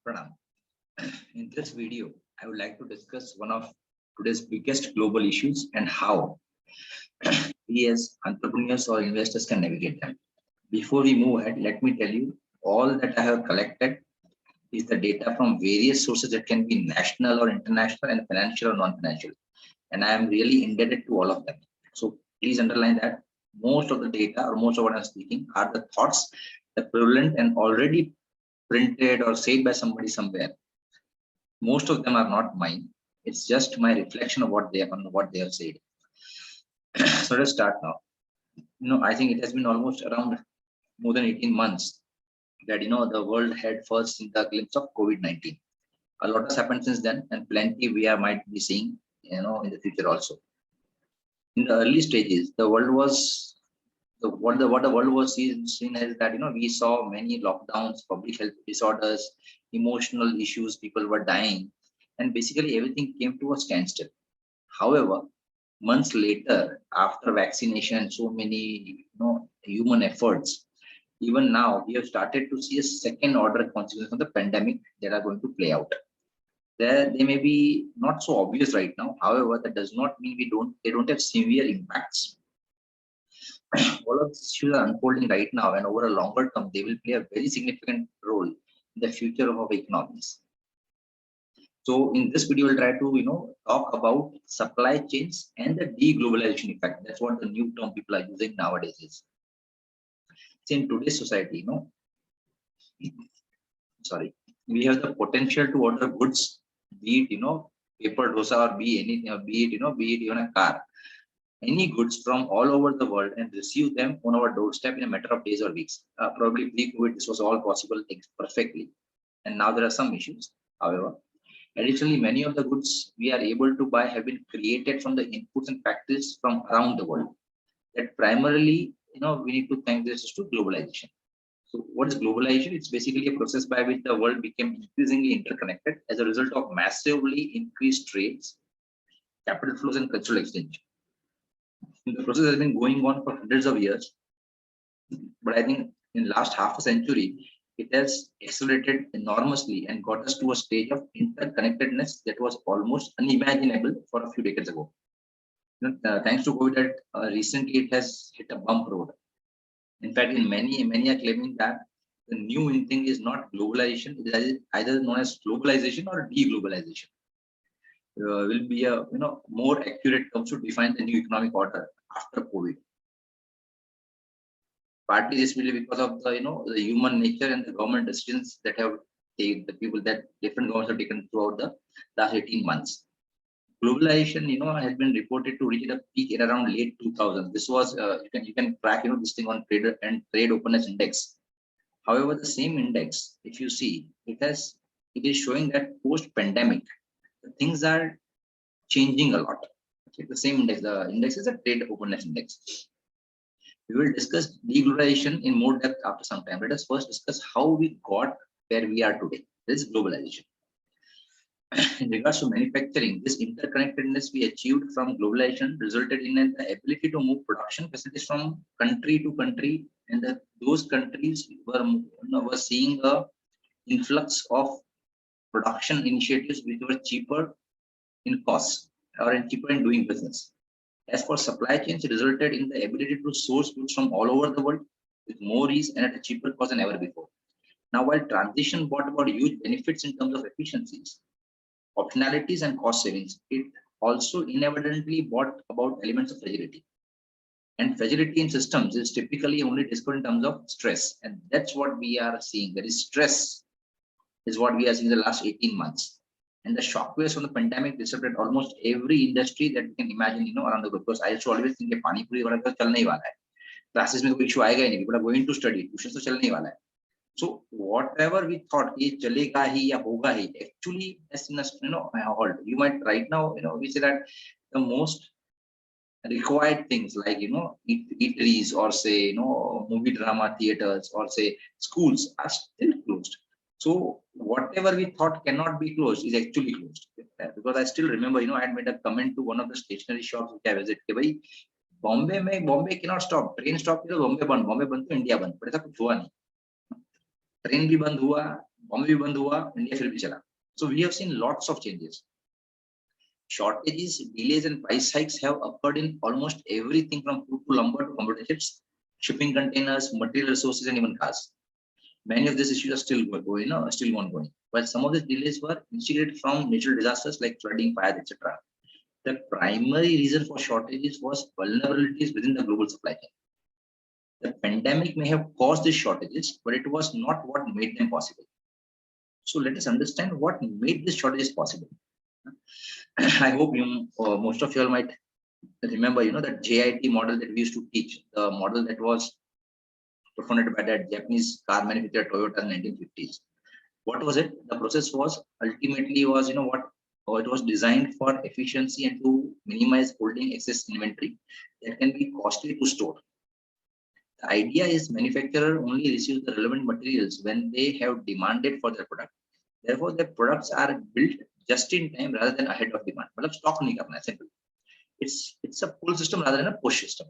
Pranam. In this video, I would like to discuss one of today's biggest global issues and how we as entrepreneurs or investors can navigate them. Before we move ahead, let me tell you all that I have collected is the data from various sources that can be national or international and financial or non-financial. And I am really indebted to all of them. So please underline that most of the data or most of what I'm speaking are the thoughts that prevalent and already printed or said by somebody somewhere. Most of them are not mine. It's just my reflection of what they have said. So let's start now. I think it has been almost around more than 18 months that the world had first seen the glimpse of COVID-19. A lot has happened since then, and plenty might be seeing in the future also. In the early stages, the world was what the world was seen as that we saw many lockdowns, public health disorders, emotional issues, people were dying, and basically everything came to a standstill. However, months later, after vaccination, so many human efforts, even now we have started to see a second order consequence of the pandemic that are going to play out. They may be not so obvious right now. However, that does not mean they don't have severe impacts. All of these issues are unfolding right now, and over a longer term, they will play a very significant role in the future of our economies. So in this video, we'll try to talk about supply chains and the de-globalization effect. That's what the new term people are using nowadays is. So in today's society, we have the potential to order goods, be it paper dosa or be anything, be it even a car, any goods from all over the world and receive them on our doorstep in a matter of days or weeks. Probably pre-COVID, this was all possible things perfectly, and now there are some issues. However, additionally, many of the goods we are able to buy have been created from the inputs and factories from around the world. That primarily, we need to thank this to globalization. So what is globalization? It's basically a process by which the world became increasingly interconnected as a result of massively increased trades, capital flows, and cultural exchange. The process has been going on for hundreds of years, but I think in the last half a century, it has accelerated enormously and got us to a stage of interconnectedness that was almost unimaginable for a few decades ago. Thanks to COVID, recently it has hit a bump road. In fact, many are claiming that the new thing is not globalization; it is either known as globalization or de-globalization. Will be a more accurate term to define the new economic order after COVID. Partly this will be because of the human nature and the government decisions that have taken different governments have taken throughout the last 18 months. Globalization has been reported to reach a peak at around late 2000. This was you can track this thing on trade openness index. However, the same index, if you see, it is showing that post pandemic things are changing a lot. Okay, the same index, the index is a trade openness index. We will discuss deglobalization in more depth after some time. Let us first discuss how we got where we are today. This is globalization. In regards to manufacturing, this interconnectedness we achieved from globalization resulted in the ability to move production facilities from country to country, and those countries were seeing a influx of production initiatives which were cheaper in costs or cheaper in doing business. As for supply chains, it resulted in the ability to source goods from all over the world with more ease and at a cheaper cost than ever before. Now, while transition brought about huge benefits in terms of efficiencies, optionalities, and cost savings, it also inevitably brought about elements of fragility. And fragility in systems is typically only discussed in terms of stress, and that's what we are seeing. That is stress is what we are seeing in the last 18 months. And the shockwaves from the pandemic disrupted almost every industry that we can imagine, around the globe. Because I used to always think that pani puri wala chalne hi wala hai. Classes mein koi issue aayega hi nahi. People are going to study. Tuitions to chalne hi wala hai. So whatever we thought ye chalega hi ya hoga hi, actually has halt. You might right now, we say that the most required things like eateries or say movie drama theaters or say schools are still closed. So whatever we thought cannot be closed is actually closed. Because I still remember, I had made a comment to one of the stationery shops which I visited. Bombay cannot stop. Train stop Bombay band to India band. But ऐसा कुछ हुआ नहीं. Train भी बंद हुआ, Bombay भी बंद हुआ, India फिर भी चला. So we have seen lots of changes. Shortages, delays, and price hikes have occurred in almost everything from food to lumber to computer chips, shipping containers, material resources, and even cars. Many of these issues are still going, still ongoing. While some of these delays were instigated from natural disasters like flooding, fires, etc., the primary reason for shortages was vulnerabilities within the global supply chain. The pandemic may have caused these shortages, but it was not what made them possible. So let us understand what made these shortages possible. I hope most of you all might remember, that JIT model that we used to teach, the model that was funded by that Japanese car manufacturer Toyota in 1950s. What was it? The process was ultimately was, it was designed for efficiency and to minimize holding excess inventory that can be costly to store. The idea is manufacturer only receives the relevant materials when they have demanded for their product. Therefore, their products are built just in time rather than ahead of demand. मतलब stock नहीं करना है, simple. It's a pull system rather than a push system.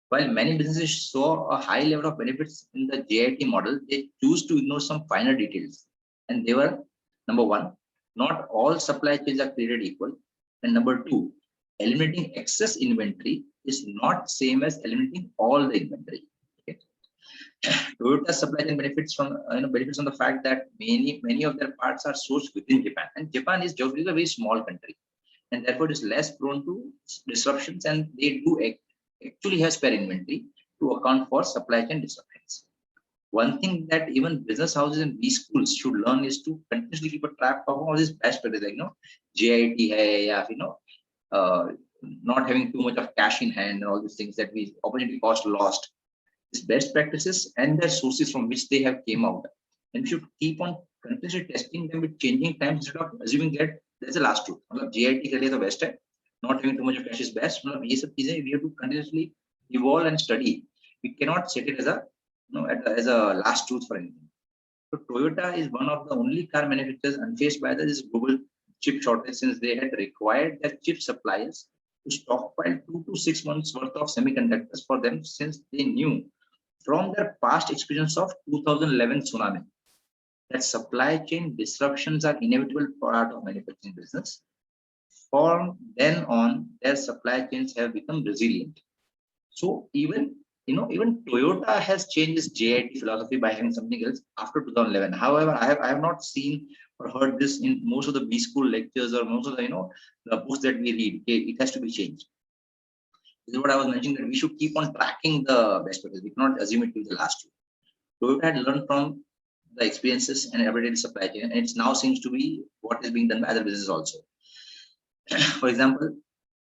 While many businesses saw a high level of benefits in the JIT model, they choose to ignore some finer details. And they were, number one, not all supply chains are created equal. And number two, eliminating excess inventory is not same as eliminating all the inventory. Okay. Toyota's supply chain benefits from benefits from the fact that many of their parts are sourced within Japan, and Japan is geographically a very small country, and therefore it is less prone to disruptions, and they do actually have spare inventory to account for supply chain disruptions. One thing that even business houses and B schools should learn is to continuously keep a track of all these best practices, like JIT hai, ya, not having too much of cash in hand, and all these things that we opportunity cost lost. These best practices and their sources from which they have came out, and we should keep on continuously testing them with changing times instead of assuming that that's the last truth. JIT के लिए the best है, not having too much of cash is best. ये सब चीजें we have to continuously evolve and study. We cannot set it as a as a last truth for anything. So Toyota is one of the only car manufacturers unfazed by this global chip shortage, since they had required their chip suppliers to stockpile 2 to 6 months worth of semiconductors for them, since they knew from their past experience of 2011 tsunami that supply chain disruptions are inevitable part of manufacturing business. From then on, their supply chains have become resilient. So even Toyota has changed its JIT philosophy by having something else after 2011. However, I have not seen or heard this in most of the B school lectures or most of the the books that we read. Okay, it has to be changed. This is what I was mentioning, that we should keep on tracking the best practices. We cannot assume it to be the last two. Toyota had learned from the experiences and everyday supply chain, and it now seems to be what is being done by other businesses also. For example,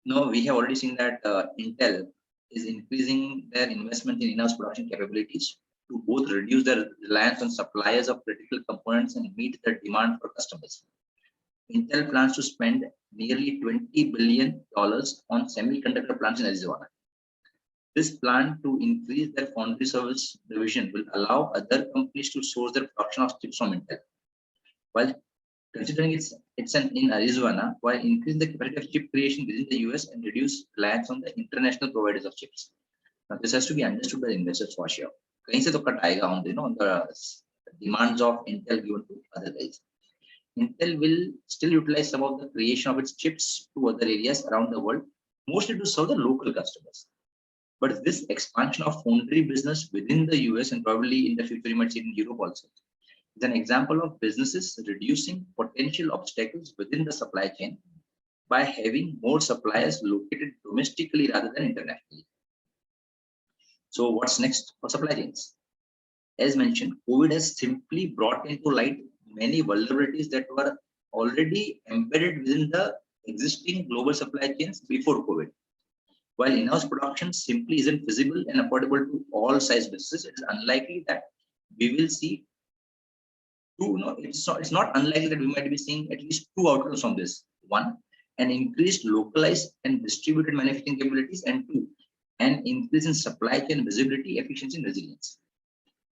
we have already seen that Intel is increasing their investment in in-house production capabilities to both reduce their reliance on suppliers of critical components and meet the demand for customers. Intel plans to spend nearly $20 billion on semiconductor plants in Arizona. This plan to increase their foundry service division will allow other companies to source their production of chips from Intel. While considering it's in Arizona, while increasing the capacity of chip creation within the US and reduce reliance on the international providers of chips. Now, this has to be understood by the investors for sure. कहीं से तो cut आएगा on the demands of Intel given to other guys. Intel will still utilize some of the creation of its chips to other areas around the world, mostly to serve the local customers. But this expansion of foundry business within the US, and probably in the future you might see it in Europe also, is an example of businesses reducing potential obstacles within the supply chain by having more suppliers located domestically rather than internationally. So what's next for supply chains? As mentioned, COVID has simply brought into light many vulnerabilities that were already embedded within the existing global supply chains before COVID. While in-house production simply isn't feasible and affordable to all size businesses, it is unlikely that we will see it's not unlikely that we might be seeing at least two outcomes from this. One, an increased localized and distributed manufacturing capabilities, and two, an increase in supply chain visibility, efficiency, and resilience.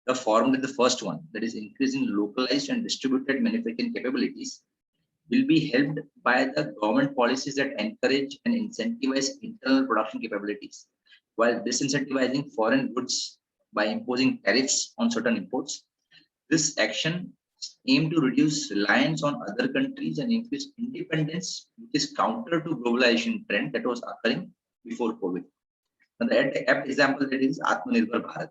The form that the first one, that is increasing localized and distributed manufacturing capabilities, will be helped by the government policies that encourage and incentivize internal production capabilities, while disincentivizing foreign goods by imposing tariffs on certain imports. This action aim to reduce reliance on other countries and increase independence, which is counter to globalization trend that was occurring before COVID. And the apt example that is Atmanirbhar Bharat.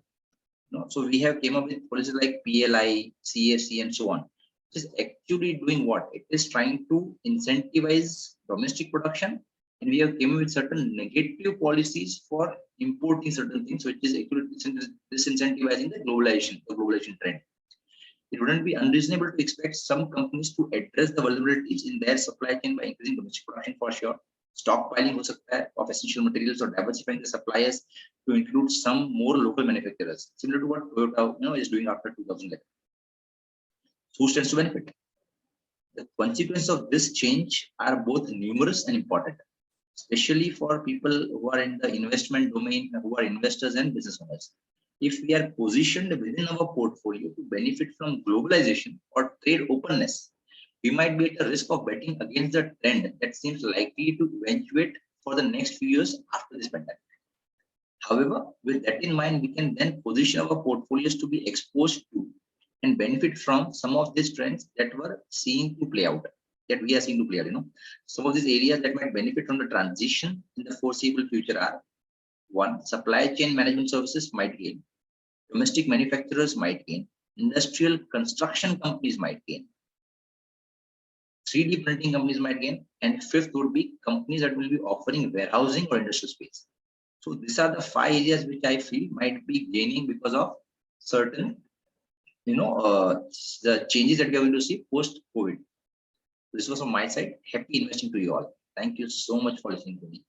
So we have came up with policies like PLI, CSC, and so on. It is actually doing what? It is trying to incentivize domestic production, and we have came up with certain negative policies for importing certain things, which is actually disincentivizing the globalization trend. It wouldn't be unreasonable to expect some companies to address the vulnerabilities in their supply chain by increasing domestic production for sure. Stockpiling हो सकता है of essential materials or diversifying the suppliers to include some more local manufacturers, similar to what Toyota is doing after 2011. Who stands to benefit? The consequences of this change are both numerous and important, especially for people who are in the investment domain, who are investors and business owners. If we are positioned within our portfolio to benefit from globalization or trade openness, we might be at a risk of betting against the trend that seems likely to eventuate for the next few years after this pandemic. However, with that in mind, we can then position our portfolios to be exposed to and benefit from some of these trends that were seen to play out, that we are seeing to play out. Some of these areas that might benefit from the transition in the foreseeable future are: one, supply chain management services might gain, domestic manufacturers might gain, industrial construction companies might gain, 3D printing companies might gain, and fifth would be companies that will be offering warehousing or industrial space. So these are the 5 areas which I feel might be gaining because of certain, the changes that we are going to see post-COVID. This was from my side. Happy investing to you all. Thank you so much for listening to me.